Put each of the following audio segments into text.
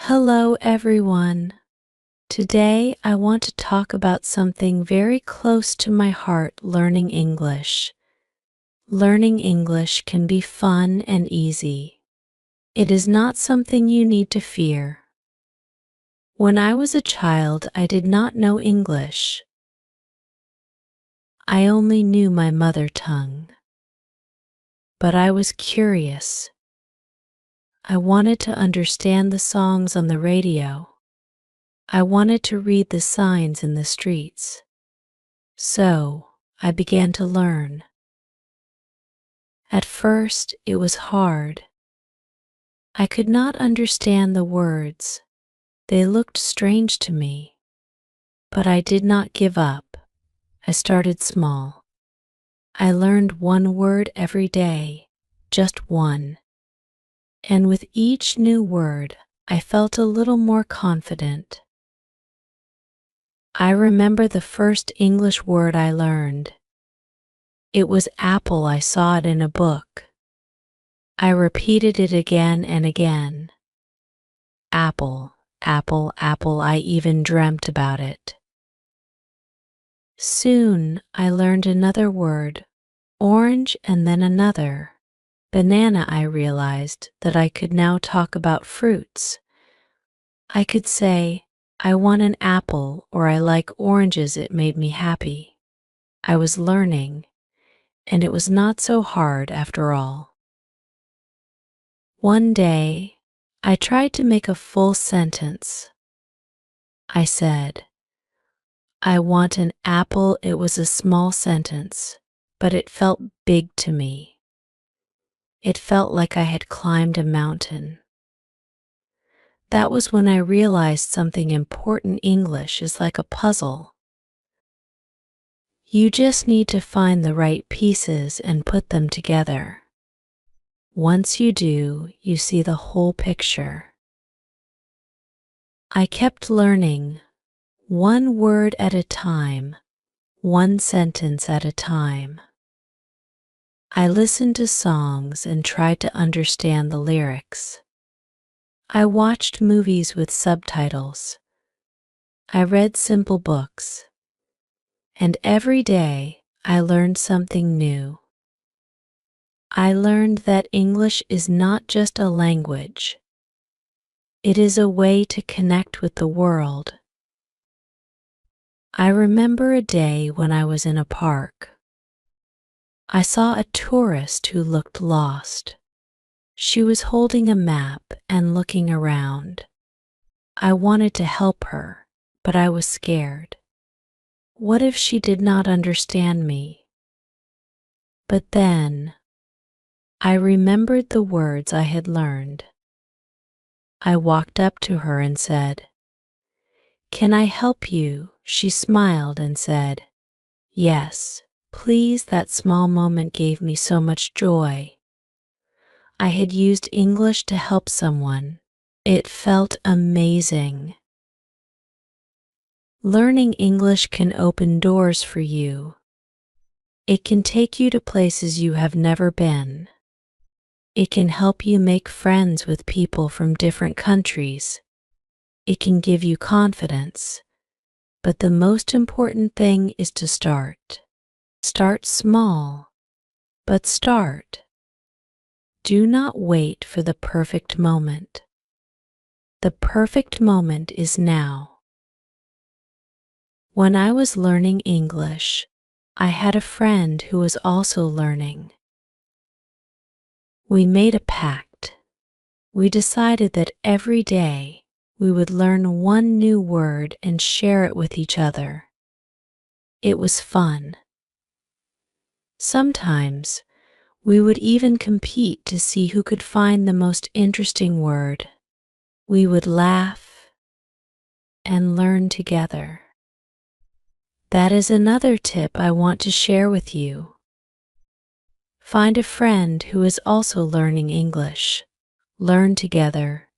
Hello, everyone. Today I want to talk about something very close to my heart: learning English. Learning English can be fun and easy. It is not something you need to fear. When I was a child, I did not know English. I only knew my mother tongue. But I was curious. I wanted to understand the songs on the radio. I wanted to read the signs in the streets. So, I began to learn. At first, it was hard. I could not understand the words. They looked strange to me. But I did not give up. I started small. I learned one word every day, just one. And with each new word, I felt a little more confident. I remember the first English word I learned. It was apple. I saw it in a book. I repeated it again and again. Apple, apple, apple. I even dreamt about it. Soon I learned another word, orange, and then another. Banana. I realized that I could now talk about fruits. I could say, I want an apple, or I like oranges. It made me happy. I was learning, and it was not so hard after all. One day, I tried to make a full sentence. I said, I want an apple. It was a small sentence, but it felt big to me. It felt like I had climbed a mountain. That was when I realized something important. English is like a puzzle. You just need to find the right pieces and put them together. Once you do, you see the whole picture. I kept learning, one word at a time, one sentence at a time. I listened to songs and tried to understand the lyrics. I watched movies with subtitles. I read simple books. And every day I learned something new. I learned that English is not just a language. It is a way to connect with the world. I remember a day when I was in a park. I saw a tourist who looked lost. She was holding a map and looking around. I wanted to help her, but I was scared. What if she did not understand me? But then, I remembered the words I had learned. I walked up to her and said, Can I help you? She smiled and said, Yes, please. That small moment gave me so much joy. I had used English to help someone. It felt amazing. Learning English can open doors for you. It can take you to places you have never been. It can help you make friends with people from different countries. It can give you confidence. But the most important thing is to start. Start small, but start. Do not wait for the perfect moment. The perfect moment is now. When I was learning English, I had a friend who was also learning. We made a pact. We decided that every day we would learn one new word and share it with each other. It was fun. Sometimes we would even compete to see who could find the most interesting word. We would laugh and learn together. That is another tip I want to share with you. Find a friend who is also learning English. Learn together.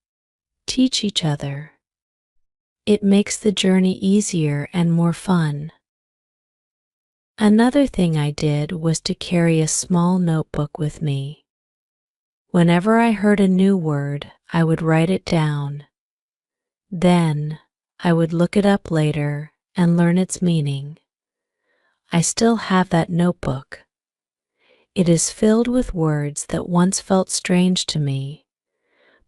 Teach each other. It makes the journey easier and more fun. Another thing I did was to carry a small notebook with me. Whenever I heard a new word, I would write it down. Then I would look it up later and learn its meaning. I still have that notebook. It is filled with words that once felt strange to me,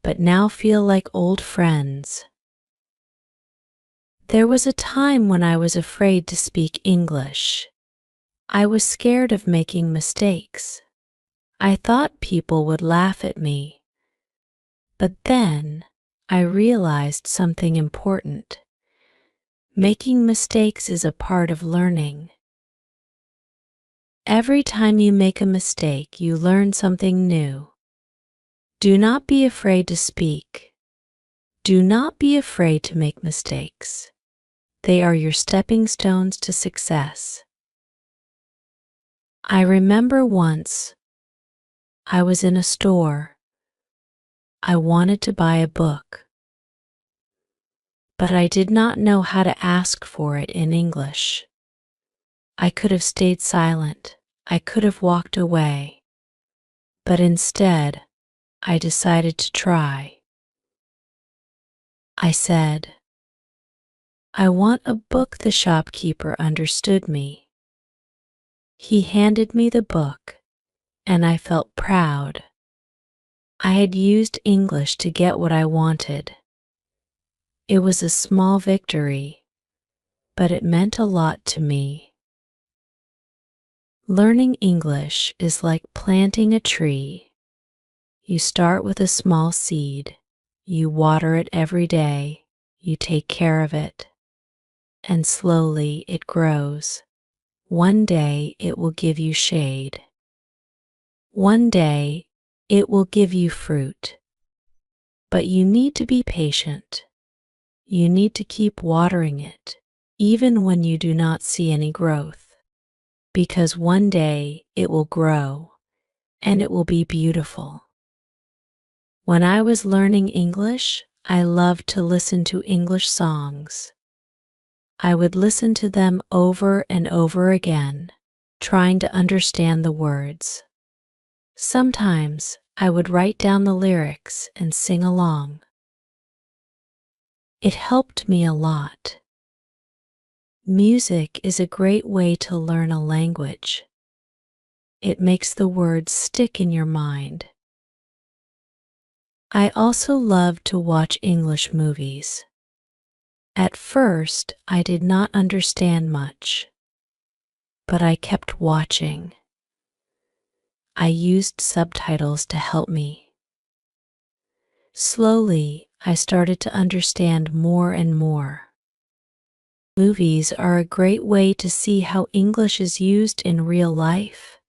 but now feel like old friends. There was a time when I was afraid to speak English. I was scared of making mistakes. I thought people would laugh at me. But then I realized something important. Making mistakes is a part of learning. Every time you make a mistake, you learn something new. Do not be afraid to speak. Do not be afraid to make mistakes. They are your stepping stones to success. I remember once I was in a store. I wanted to buy a book, but I did not know how to ask for it in English. I could have stayed silent. I could have walked away. But instead, I decided to try. I said, "I want a book." The shopkeeper understood me. He handed me the book, and I felt proud. I had used English to get what I wanted. It was a small victory, but it meant a lot to me. Learning English is like planting a tree. You start with a small seed. You water it every day. You take care of it. And slowly it grows. One day it will give you shade. One day it will give you fruit. But you need to be patient. You need to keep watering it, even when you do not see any growth. Because one day it will grow, and it will be beautiful. When I was learning English, I loved to listen to English songs. I would listen to them over and over again, trying to understand the words. Sometimes I would write down the lyrics and sing along. It helped me a lot. Music is a great way to learn a language. It makes the words stick in your mind. I also love to watch English movies. At first, I did not understand much, but I kept watching. I used subtitles to help me. Slowly, I started to understand more and more. Movies are a great way to see how English is used in real life.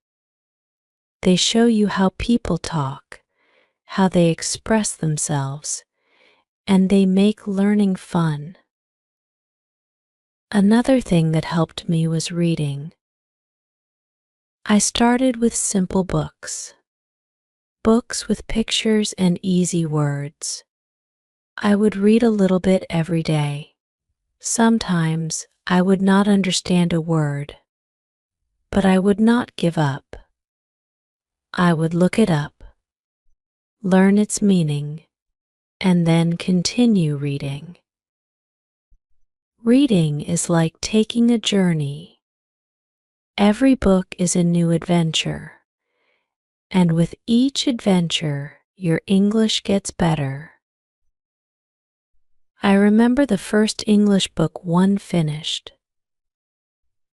They show you how people talk, how they express themselves, and they make learning fun. Another thing that helped me was reading. I started with simple books. Books with pictures and easy words. I would read a little bit every day. Sometimes I would not understand a word, but I would not give up. I would look it up, learn its meaning, and then continue reading. Reading is like taking a journey. Every book is a new adventure, and with each adventure, your English gets better. I remember the first English book one finished.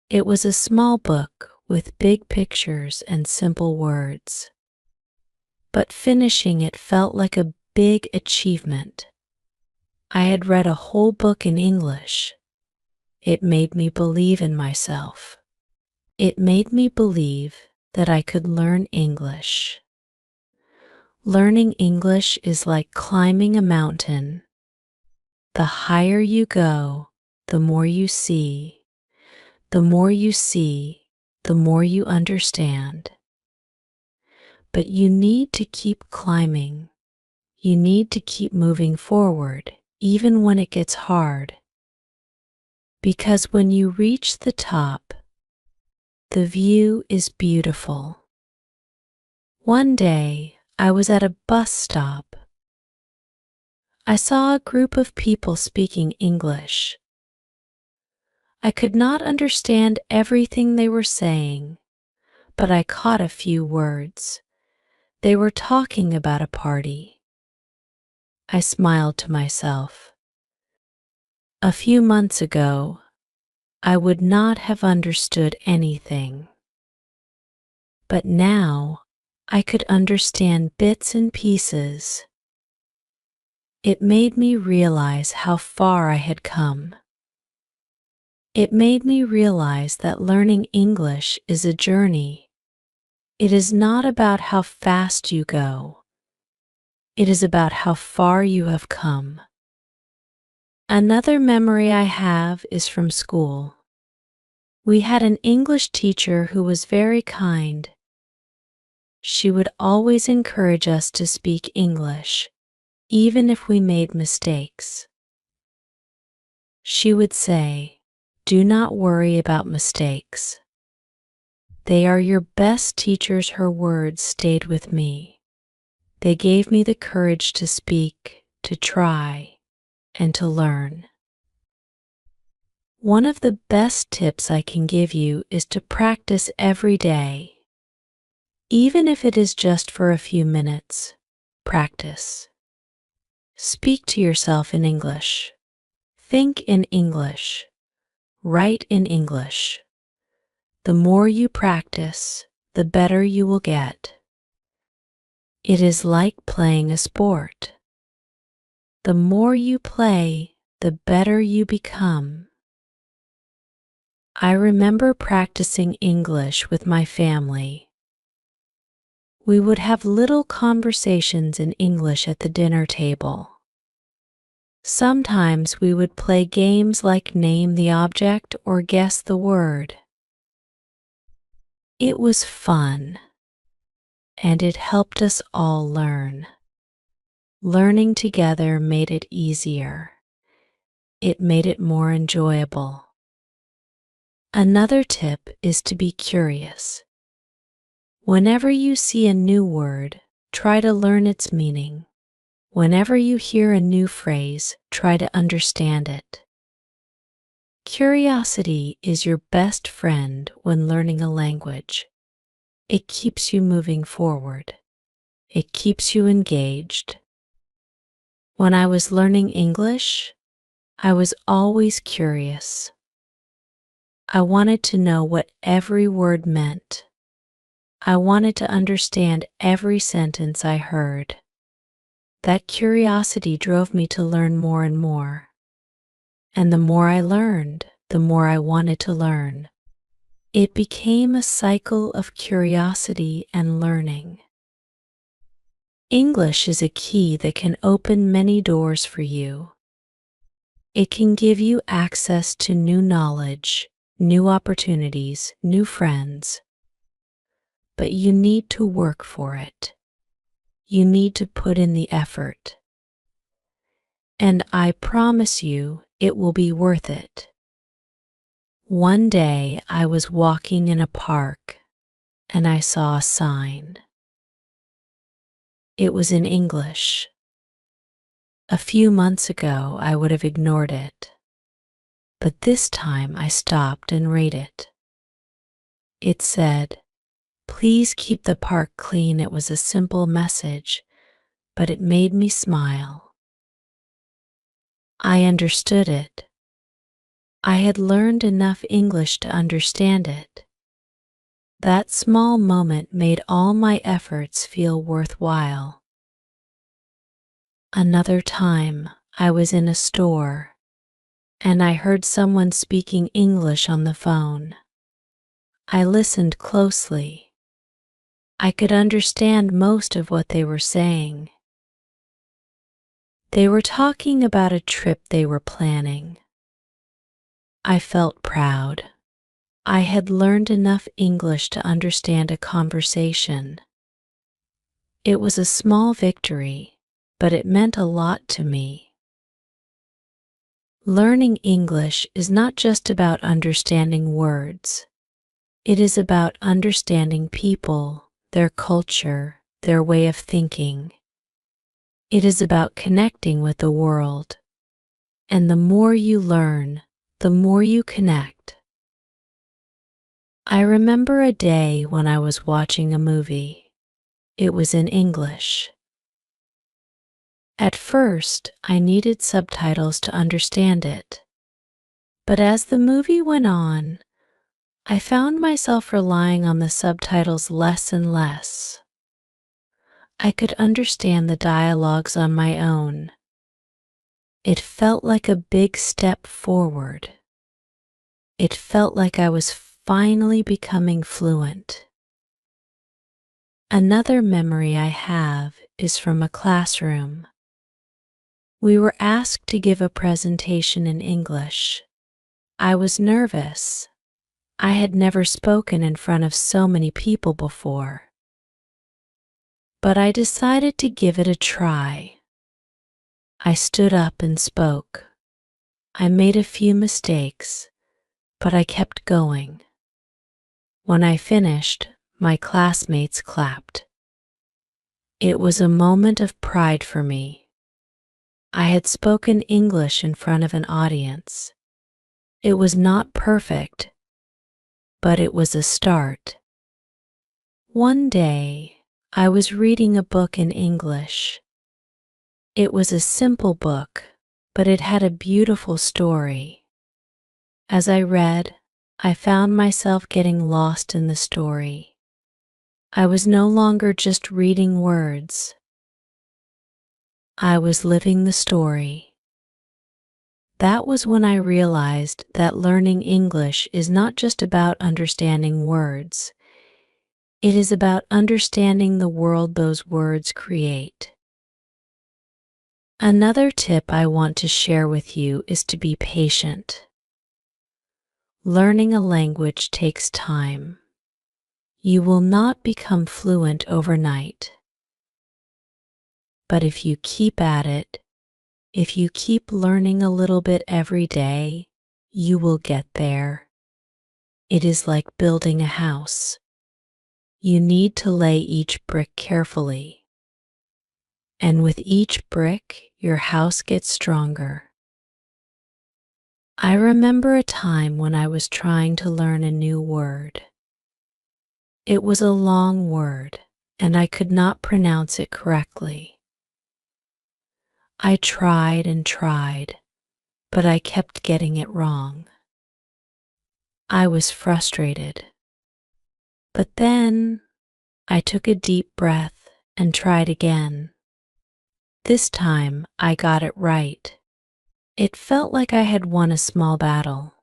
It was a small book with big pictures and simple words. But finishing it felt like a big achievement. I had read a whole book in English. It made me believe in myself. It made me believe that I could learn English. Learning English is like climbing a mountain. The higher you go, the more you see. The more you see, the more you understand. But you need to keep climbing. You need to keep moving forward, even when it gets hard. Because when you reach the top, the view is beautiful. One day, I was at a bus stop. I saw a group of people speaking English. I could not understand everything they were saying, but I caught a few words. They were talking about a party. I smiled to myself. A few months ago, I would not have understood anything. But now, I could understand bits and pieces. It made me realize how far I had come. It made me realize that learning English is a journey. It is not about how fast you go. It is about how far you have come. Another memory I have is from school. We had an English teacher who was very kind. She would always encourage us to speak English, even if we made mistakes. She would say, "Do not worry about mistakes. They are your best teachers." Her words stayed with me. They gave me the courage to speak, to try, and to learn. One of the best tips I can give you is to practice every day. Even if it is just for a few minutes, practice. Speak to yourself in English. Think in English. Write in English. The more you practice, the better you will get. It is like playing a sport. The more you play, the better you become. I remember practicing English with my family. We would have little conversations in English at the dinner table. Sometimes we would play games like name the object or guess the word. It was fun, and it helped us all learn. Learning together made it easier. It made it more enjoyable. Another tip is to be curious. Whenever you see a new word, try to learn its meaning. Whenever you hear a new phrase, try to understand it. Curiosity is your best friend when learning a language. It keeps you moving forward. It keeps you engaged. When I was learning English, I was always curious. I wanted to know what every word meant. I wanted to understand every sentence I heard. That curiosity drove me to learn more and more. And the more I learned, the more I wanted to learn. It became a cycle of curiosity and learning. English is a key that can open many doors for you. It can give you access to new knowledge, new opportunities, new friends. But you need to work for it. You need to put in the effort. And I promise you, it will be worth it. One day I was walking in a park and I saw a sign. It was in English. A few months ago I would have ignored it, but this time I stopped and read it. It said, "Please keep the park clean." It was a simple message, but it made me smile. I understood it. I had learned enough English to understand it. That small moment made all my efforts feel worthwhile. Another time, I was in a store, and I heard someone speaking English on the phone. I listened closely. I could understand most of what they were saying. They were talking about a trip they were planning. I felt proud. I had learned enough English to understand a conversation. It was a small victory, but it meant a lot to me. Learning English is not just about understanding words. It is about understanding people, their culture, their way of thinking. It is about connecting with the world. And the more you learn, the more you connect. I remember a day when I was watching a movie. It was in English. At first, I needed subtitles to understand it. But as the movie went on, I found myself relying on the subtitles less and less. I could understand the dialogues on my own. It felt like a big step forward. It felt like I was finally becoming fluent. Another memory I have is from a classroom. We were asked to give a presentation in English. I was nervous. I had never spoken in front of so many people before. But I decided to give it a try. I stood up and spoke. I made a few mistakes, but I kept going. When I finished, my classmates clapped. It was a moment of pride for me. I had spoken English in front of an audience. It was not perfect, but it was a start. One day, I was reading a book in English. It was a simple book, but it had a beautiful story. As I read, I found myself getting lost in the story. I was no longer just reading words. I was living the story. That was when I realized that learning English is not just about understanding words. It is about understanding the world those words create. Another tip I want to share with you is to be patient. Learning a language takes time. You will not become fluent overnight. But if you keep at it, if you keep learning a little bit every day, you will get there. It is like building a house. You need to lay each brick carefully. And with each brick, your house gets stronger. I remember a time when I was trying to learn a new word. It was a long word, and I could not pronounce it correctly. I tried and tried, but I kept getting it wrong. I was frustrated. But then I took a deep breath and tried again. This time I got it right. It felt like I had won a small battle.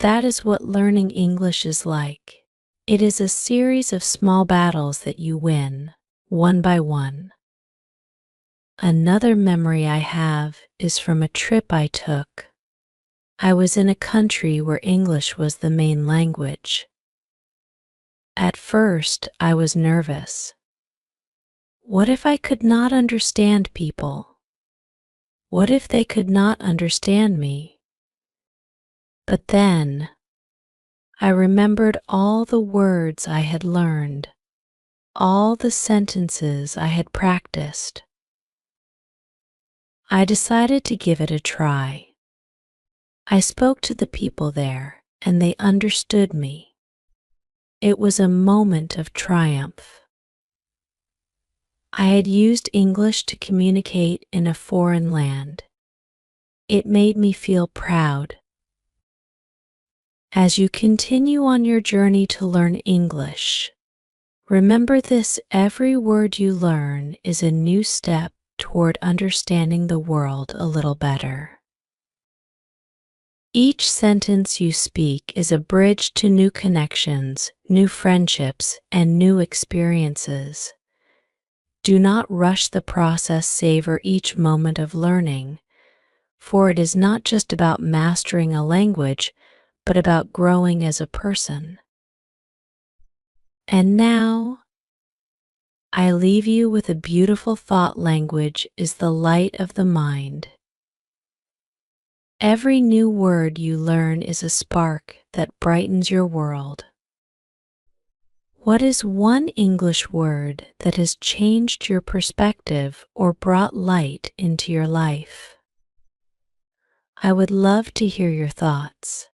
That is what learning English is like. It is a series of small battles that you win, one by one. Another memory I have is from a trip I took. I was in a country where English was the main language. At first, I was nervous. What if I could not understand people? What if they could not understand me? But then, I remembered all the words I had learned, all the sentences I had practiced. I decided to give it a try. I spoke to the people there, and they understood me. It was a moment of triumph. I had used English to communicate in a foreign land. It made me feel proud. As you continue on your journey to learn English, remember this: every word you learn is a new step toward understanding the world a little better. Each sentence you speak is a bridge to new connections, new friendships, and new experiences. Do not rush the process, savor each moment of learning, for it is not just about mastering a language, but about growing as a person. And now, I leave you with a beautiful thought: language is the light of the mind. Every new word you learn is a spark that brightens your world. What is one English word that has changed your perspective or brought light into your life? I would love to hear your thoughts.